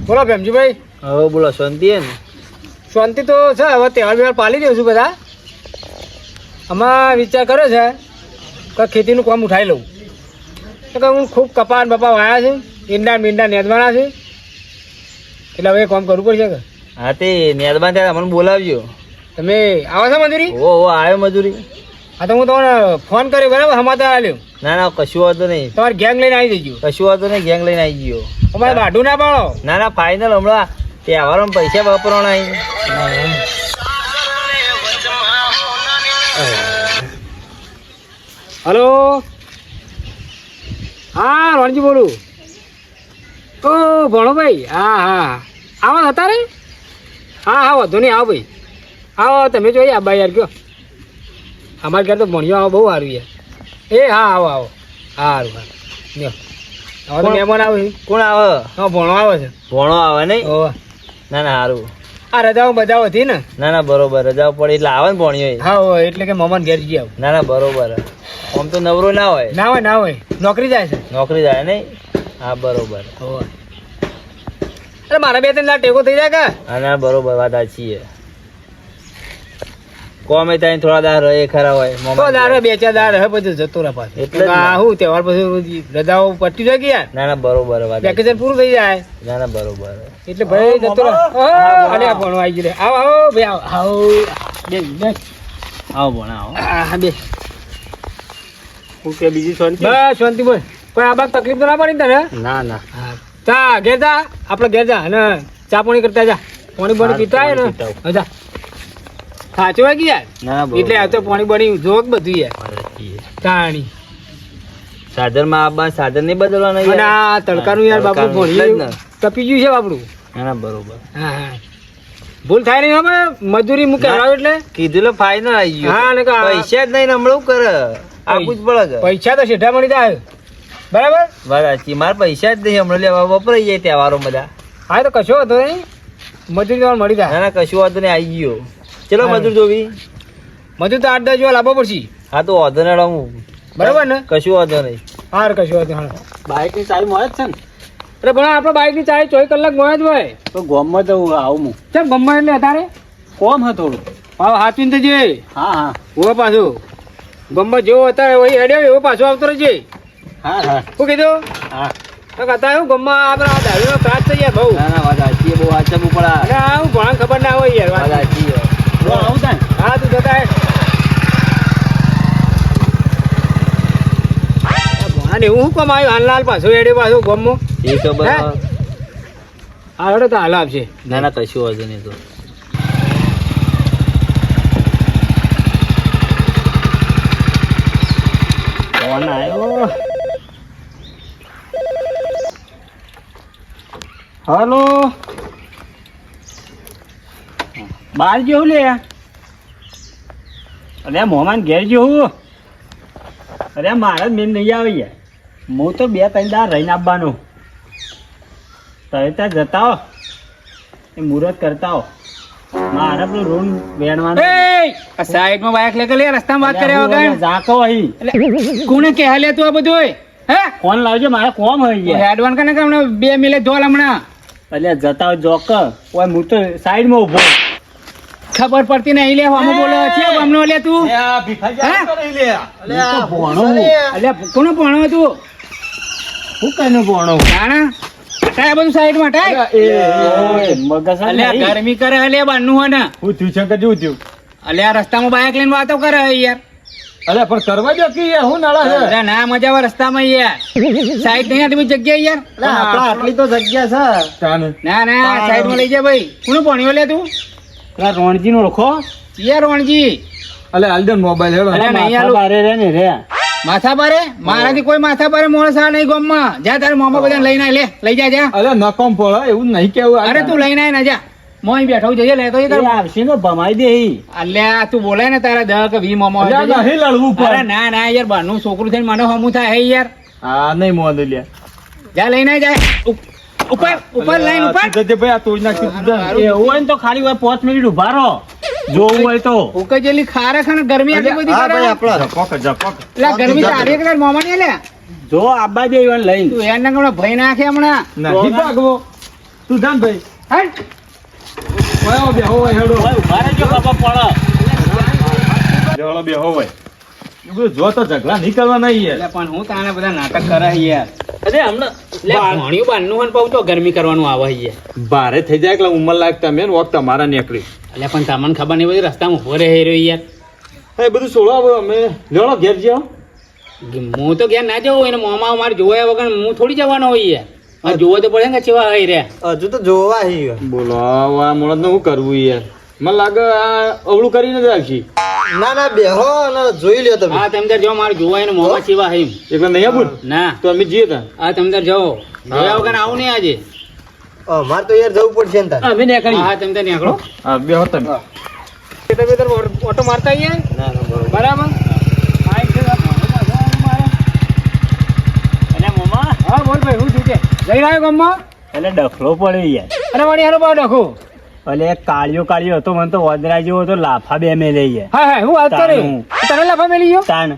બોલો ભેમજીભાઈ. હવે બોલો શાંતિ હે ને? શાંતિ તો છે. હવે તહેવાર બહેવાર પાલી દઉં છું બધા. આમાં વિચાર કર્યો છે કે ખેતીનું કામ ઉઠાવી લઉં. તો કે હું ખૂબ કપાન બપા વાયા છે, ઈંડા મીંડા નેદવાના છે, એટલે હવે કામ કરવું પડશે કે. હા તે નેદમાં ત્યાં મને બોલાવજો. તમે આવો છો મજૂરી? ઓ આવ્યો મજૂરી. હા તો હું તમને ફોન કર્યો બરાબર, સમાચાર આલ્યો. ના કશું વાંધો નહીં. તમારે ગેંગ લઈને આવી જજો. કશું વાંધો નહીં, ગેંગ લઈને આવી ગયો. અમારે બાઢું ના પાડો. ના ફાઇનલ. હમણાં તહેવારોમાં પૈસા વાપરવાના. હલો, હા રણજી બોલું. ઓ ભણો ભાઈ. હા આવો હતા રે. હા વાંધો નહીં, આવો ભાઈ, આવો. તમે જોઈએ આબા યાર કયો. અમારે ઘર તો ભણ્યો આવો, બહુ સારું યાર. હા આવો સારું લ્યો. હવે તો મહેમાન આવે. કોણ આવે? હા ભણો આવે છે. ભણો આવે નહીં? ઓહ ના સારું. આ રજાઓ બજાઓ હતી ને. ના બરોબર. રજાઓ પડે એટલે આવે ને ભણ્યો. હા એટલે કે મમાન ઘેર જઈ આવ. ના બરોબર. આમ તો નવરો ના હોય. ના હોય નોકરી જાય છે. નોકરી જાય નહીં? હા બરોબર. અરે મારા 2-3 લાખ ટેકો થઈ જાય કે. હા ના બરોબર, વાત સાચી છે. કોમે ત્યાં થોડા દાર રહે ખરા હોય. તો દાર 2-4 દાર રહે પછી જતો રહે પાછો. એટલે હું તહેવાર પછી રજાઓ પટી જાય કે યાર. ના બરોબર, વાત વેકેશન પૂરું થઈ જાય. ના બરોબર. એટલે ભાઈ જતો રહે. અરે આ ભણવા આવી ગયો. આવો ભાઈ આવો. આવો ભણા આવો. હા બે. હું કે બીજી શાંતિ? બસ શાંતિ બોલ. કોઈ આ બાદ તકલીફ તો ના પડી તને? ના. ચા ઘેર જા, આપણે ઘેર જા અને ચા પાણી કરતા જા. પાણી પીતા ને જા. સાચું હોય કે યાર. ના એટલે આ તો પાણી બની જોક બધું યાર. તાણી સાધન માં આબા સાધન નહીં બદલવાના અને આ તડકાનું યાર બાપુ ભણી તપી ગયું છે બાપડું. ના બરોબર. હા ભૂલ થાય નહીં હવે. મજૂરી મૂકે એટલે કીધું ફાઈનલ આવી ગયું. હા ને પૈસા જ નહીં હમણાં કરે. આપવું જ પડે. પૈસા તો સીધા મળી જાય બરાબર. બરાબર. મારે પૈસા જ નહીં હમણાં લેવા વપરાઈ જાય તહેવારો બધા. હા તો કશો હતો નહીં, મજૂરી તો મળી જાય. ના કશું વાંધો નહીં, આવી ગયો. ચલો મજૂર જોવી. મજૂર તો 8-10 જેવા લાવવો પડશે. હા તો વાંધો નહીં હું. બરાબર ને? કશું વાંધો નહીં. હા કશું વાંધો. હા બાઇક ની ચાવી મળે જ છે ને? અરે ભણા આપણે બાઇક ની ચાવી 24 કલાક મળે જ હોય. તો ગામમાં જવું આવું હું. કેમ ગમવા એટલે અત્યારે કોમ હા થોડું. હા હાચવીને જજે. હા હું પાછું ગમવા જેવો અત્યારે વહી હેડ્યો એવો પાછો આવતો રહેજે. હા શું કીધું? હા અત્યારે હું ગમવા આપણા દારૂનો ત્રાસ થઈ જાય બહુ. ના વાત સાચી, બહુ વાંચવું પડે. અરે આ હું ભણા ખબર ના હોય યાર. વાત સાચી. આવું થાય. હા તું જતા ભણા એવું શું કામ આવ્યું હાલ પાછો હેડ્યો પાછો ગમો એ ખબર. હા હેડો તો હાલ આપશે. ના કશું વાંધો નહીં. તો ફોન આવ્યો. હલો બહાર જેવું લે. અરે મોહમાન ઘેર જેવું. અરે મારા મેન નહીં આવી યાર. હું તો 2-3 દાર રહીને આવવાનું. તમે ત્યાં જતા હો એ મુહૂર્ત કરતા હો. મારે પેલું રૂમ વેણવાનું. સાઈડમાં બાઇક લે કે લે રસ્તામાં વાત કર્યા વગર જાકો અહીં. એટલે કોને કે હાલે તું આ બધું હે ફોન લાવજો, મારે કોમ હોય યાર. એડવાન્સ કને કે હમણાં 2 મિનિટ ધોલ હમણાં. એટલે જતા હોય જોક. ઓય હું તો સાઈડમાં ઊભો. ખબર પડતી નહીં લે હમ બોલો છે હમનો લે તું. કોનો ભણો તું? હું કઈનો ભણો જાણા હટાય બધું સાઈડ માં હટાય. મગજ અલ્યા ગરમી કરે હલે બારનું હોય ને. હું થયું છે કે શું થયું? અલ્યા રસ્તામાં બાઇક લઈને વાતો કરે યાર. અરે પણ કરવા દો કે યાર, હું નાળા છે. અરે ના મજા આવે રસ્તામાં યાર. સાઈડ નહીં આટલી બધી જગ્યા યાર. આપડા આટલી તો જગ્યા છે. ના સાઈડ માં લઈ જા ભાઈ. કોનો ભણ્યો લે તું? રોણજી નો ઓળખો યાર રોણજી. અલે હાલદન મોબાઈલ હેડો. અરે નહીં આલું. બારે રે ને રે. માથા પારે? મારાથી કોઈ માથા પારે મોણસ આ નહીં ગામમાં. જા તારે મોમા બધા લઈને લે લઈ જા. અલે નકમ પડે એવું નહીં કેવું. અરે તું લઈને આય ના જા. મોય બેઠો જઈએ લેતો જઈએ તારે આવશે ને ભમાઈ દે. અલ્યા તું બોલાય ને તારા 10 કે 20 મોમા હોય. નહીં લડવું પડે. અરે ના યાર બારનું છોકરું થઈને મને હમું થાય હે યાર. હા નહીં મોં લે. જા લઈને આય જા. ઉપર લાઈન ઉપર જજે ભાઈ, આ તોડ નાખી એવું હોય ને તો ખાલી 5 મિનિટ ઉભા રહો. જોવું હોય તો ઉકે જેલી ખારે ખાને ગરમી આટલી બધી કરે. એટલે ગરમી તારી એકલા મોમા ને લે. જો આબા દે ઈવન લઈને તું એના કમણા ભઈ નાખે હમણાં નહીં ભાગવો. તું જાન ભાઈ હેડ ઓય બેહો હોય હેડો મારે જો બાપા પડે જોળો બેહો હોય એ બધું જો તો ઝઘડા નહીં કરવા નહીં યાર એટલે પણ હું તાણે બધા નાટક કરે યાર અરે હમણાં ભણ્યું બારનું હોય ને પાછું તો ગરમી કરવાનું આવે યાર ભારે થઈ જાય એટલે ઉંમર લાયક તમે ને વખત તમારા નીકળી એટલે પણ તમને ખબર નહીં બધી રસ્તામાં ઉભો રહે રહ્યો યાર એ બધું છોડો હવે અમે લેવડો ઘેર જાઓ હું તો ઘેર ના જવું એને મોમાં મારે જોયા વગર હું થોડી જવાનો હોય યાર મારે જોવો તો પડે ને કે ચેવા હઈ રહ્યા હજુ તો જોવા બોલો આ મોણસ ને શું કરવું યાર મને લાગે આ અવળું કરીને જ રાખી ના બેહો અને જોઈ લ્યો તમે હા તમે તાર જો મારે જોવા એને મોમાં ચેવા હઈ એટલે નહીં આવું ના તો અમે જઈએ તા હા તમે તાર જાઓ જોયા વગર આવું નહીં આજે મારે તો યાર જવું પડશે ને તાર અમે નીકળી હા તમે તાર નીકળો હા બેહો તમે ઓટો મારતા આવીએ ના બરોબર બરાબર એટલે મોમા હા બોલ ભાઈ હું છું કે જઈ રહ્યો ગામમાં એટલે ડખલો પડ્યો યાર અરે વળી હારો પાડો નાખો એટલે એક કાળિયો હતો મને તો વદરા જેવો હતો લાફા બે મેં લઈ ગયા હા હું વાત કરી તાનું. તને લાફા મેલી ગયો તાણ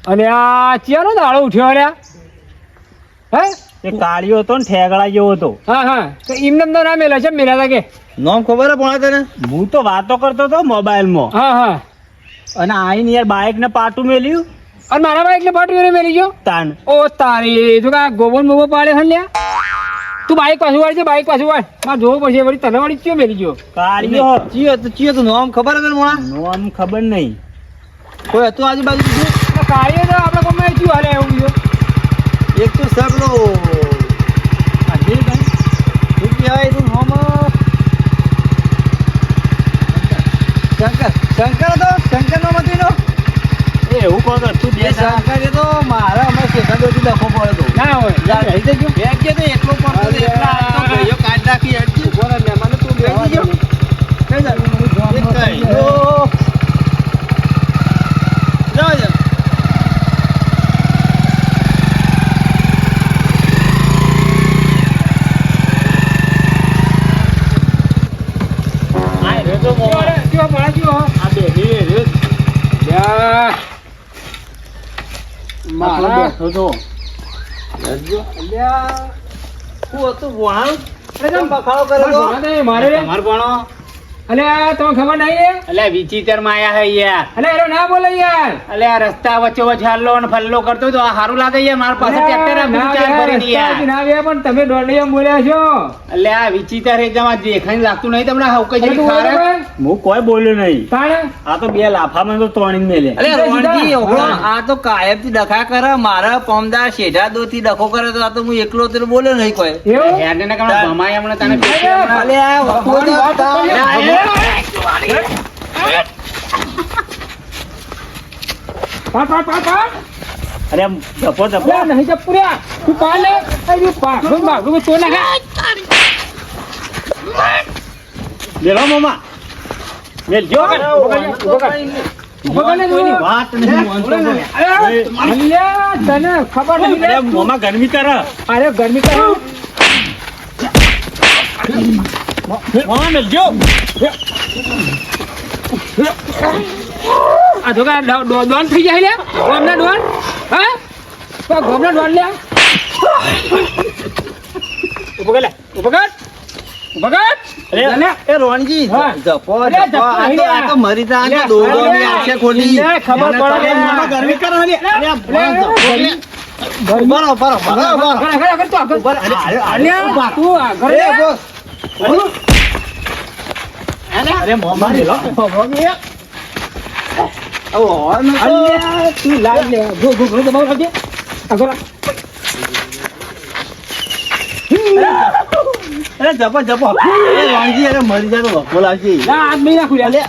અને આ ચિયાનો દાડો ઉઠ્યો અલ્યા હે એ કાળિયો હતો ને ઠેગડા જેવો હતો હા હા તો એમને તો ના મેલા છે મેલા હતા કે નામ ખબર હે પણ તને હું તો વાતો કરતો હતો મોબાઈલમાં હા હા અને આઈને યાર બાઇક ને પાટું મેલ્યું અને મારા બાઈક ને પાટવી મેલી ગયો તાણ ઓ તારી તું કા ગોબન મોબો પાડે છે લ્યા તું બાઈક પાછું વાળી છે બાઈક પાછું વાળ મારે જોવું પડશે વળી તને વાળી ચિયો મેલી ગયો કાળિયો ચિયો તો નામ ખબર હે તને મોણા નામ ખબર નહીં કોઈ હતું આજુબાજુ બીજું? કાર્ય તો આપણે ગમે થયું હાલે એવું બીજું એક તો સબલો આ જે કઈ શું કહેવાય તું નામ શંકર હતો શંકર નો મતી નો એ એવું કહો તો તું એ શંકર એ તો મારા અમે શેખાડોથી લખો પડે તો ના હોય યાર રહી જજો બેગ કે તો એટલો પડતો તો એટલા આ તો ભાઈઓ કાઢ નાખી હટજી બોલે મહેમાન તું બેસી ગયો કઈ જા એક કઈ જાઓ જા આ રે તો મોમા કેવો પડે કેવો આ બેહી રે મારા બેઠો તો અલ્યા શું હતું વહાણ અરે તમ બખાડો કરે તો મારે રે તમાર ભણો અલ્યા તમને ખબર નહીં રે એટલે વિચિત્ર માં આયા હે યાર અલ્યા એનો ના બોલે યાર એટલે આ રસ્તા વચ્ચે વચ્ચે હલ્લો ને ફલ્લો કરતો તો આ સારું લાગે યાર મારા પાસે ટ્રેક્ટર આ બધું ચાર ભરીને યાર ના બે પણ તમે દોડલિયા બોલ્યા છો એટલે આ વિચિત્ર એકદમ આ દેખાઈને લાગતું નહીં તમને હાવ કઈ અરે તું ખારે બોલે હું કોઈ બોલ્યો નહીં તાણે આ તો બે લાફામાં તો તોડીને મેલે અરે રોણજી ઓહળો આ તો કાયમ થી ડખા કરે મારા પમદાર શેઢાદો થી ડખો કરે તો આ તો હું એકલો તો બોલ્યો નહીં કોઈ એવું હેડને ના કામ ભમાય હમણાં તને પેટી હમણાં. અલે આ તમારી વાત તો કરી. પાડ પાડ પાડ પાડ અરે આમ ધપો ધપો અલ્યા નહીં જપુર્યા તું પાડ લે અરે પાગલું બાગલું તો નાખા લેલો મામા મેલજો કે કોઈની વાત નહીં માનતો પણ. અલ્યા તને ખબર નહીં અરે લે. મામા ગરમી કરે અરે ગરમી કરે મામા મેલજો આ તો કા ડોન થઈ જાય લે ગોમના ડોન હા તો ગોમના ડોન લે ઉભો કર લે ઉભો કર ઉભો કર અરે લે એ રોણજી હા. જપો અરે જપો જપો આ નહીં તો લે. આ તો મરી તા આ તો દોડવાની આંખે ખોટી લે, ખબર પડે અરે મામા ગરમી કરે અરે અરે આ ભણ જપો લે. બરો બરો બરો બરો આગળ તો આગળ ઉપર અરે અલ્યા તું આગળ લે. અરે બોસ અરે મામા લેલો અલ્યા તું લાવ લે ગો ગો ગો દબાવ કરજે આગળ અરે જપો જપો એ રોણજી અરે મરી જા તો વખો લાગશે ના આજ નહીં નાખું લે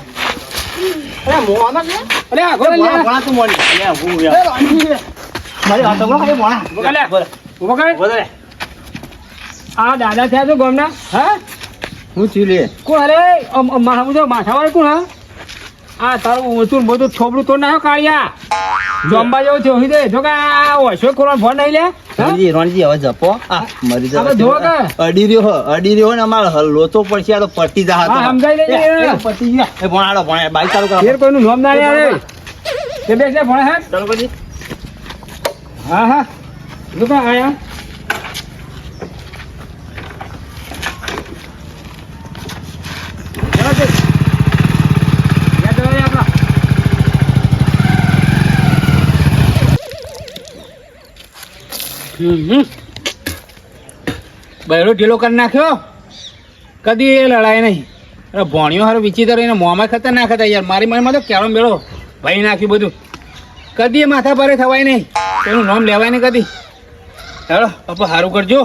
અરે મોહમ્મદ લે અરે આગળ લે ભણા તું મળી અરે હું એ રોણજી મારી વાત સાંભળો ખાલી ભણા ઉભો કર લે ઉભો કર આ દાદા થયા છો ગામના હા હું છું લે કોણ અરે માથાવાળા કોણ હા આ તારું ઊંચું ને બધું થોબડું તો ના કાઢ્યા જોંબા જેવું થયું હોય તો જો કે આ ઓછો ખોરવાનો ફોન નહીં લે હા? રોણજી રોણજી હવે જપો આ મરી જા આપણે જોવો કે? અડી રહ્યો ને અમારે લોચો પડશે આ તો પટી જા હા, સમજાઈ દેજે. પટી ગયા એ ભણાડો ભણા બાઈક ચાલુ કરો ફેર કોઈનું નામ ના લે અરે તે બે છે ભણે હે ચાલો પછી હા હા જો કે આયા બૈરો ઢીલો કરી નાખ્યો કદી એ લડાય નહીં અરે ભોણિયો હારો વિચિત્ર એને મોંમાં ખતર ના ખતા યાર મારી મનમાં તો કેળો મેળો ભાઈ નાખ્યું બધું કદી એ માથા ભારે થવાય નહીં એનું નામ લેવાય નહીં કદી હેલો પપ્પા સારું કરજો